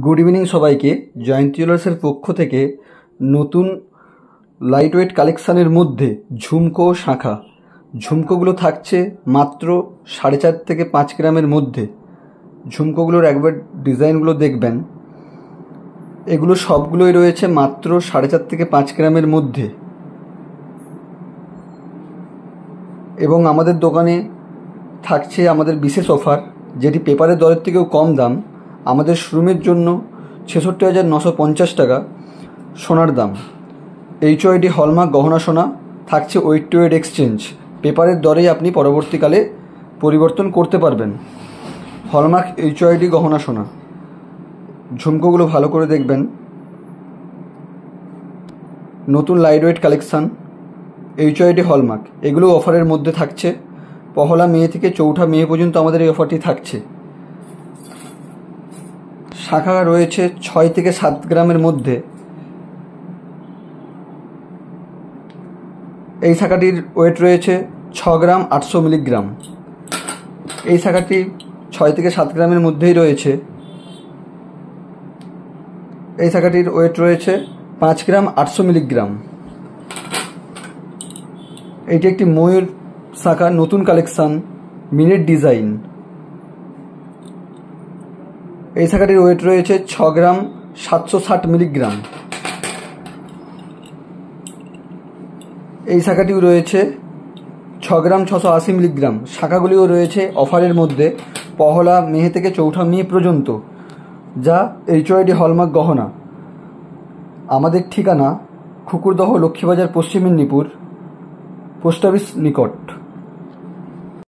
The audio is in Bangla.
গুড ইভিনিং সবাইকে। জয়ন্তী জুয়েলার্সের পক্ষ থেকে নতুন লাইট ওয়েট কালেকশানের মধ্যে ঝুমকো শাঁখা। ঝুমকোগুলো থাকছে মাত্র 4.5 থেকে 5 গ্রামের মধ্যে। ঝুমকোগুলোর একবার ডিজাইনগুলো দেখবেন, এগুলো সবগুলোই রয়েছে মাত্র 4.5 থেকে 5 গ্রামের মধ্যে। এবং আমাদের দোকানে থাকছে আমাদের বিশেষ অফার, যেটি পেপারের দরের থেকেও কম দাম। আমাদের শোরুমের জন্য 66,950 টাকা সোনার দাম। HYD হলমার্ক গহনা সোনা থাকছে ওয়েট টু ওয়েট এক্সচেঞ্জ। পেপারের দরেই আপনি পরবর্তীকালে পরিবর্তন করতে পারবেন। হলমার্ক HYD গহনা সোনা। ঝুমকোগুলো ভালো করে দেখবেন। নতুন light weight collection HYD hallmark, এগুলো অফারের মধ্যে থাকছে। 1 মে থেকে 4 মে পর্যন্ত আমাদের এই অফারটি থাকছে। শাঁখা রয়েছে 6 থেকে 7 গ্রামের মধ্যে। এই শাঁখাটির ওয়েট রয়েছে 6 গ্রাম 800 মিলিগ্রাম। এই শাঁখাটি 6 থেকে 7 গ্রামের মধ্যেই রয়েছে। এই শাঁখাটির ওয়েট রয়েছে 5 গ্রাম 800 মিলিগ্রাম। এইটি একটি ময়ূর শাঁখা, নতুন কালেকশান, মিনের ডিজাইন। এই শাঁখাটির ওয়েট রয়েছে 6 গ্রাম 760 মিলিগ্রাম। এই শাঁখাটিও রয়েছে 6 গ্রাম 680 মিলিগ্রাম। শাঁখাগুলিও রয়েছে অফারের মধ্যে 1 মে থেকে 4 মে পর্যন্ত, যা HYD হলমার্ক গহনা। আমাদের ঠিকানা খুকুরদহ, লক্ষ্মীবাজার, পশ্চিম মেদিনীপুর, পোস্ট অফিস নিকট।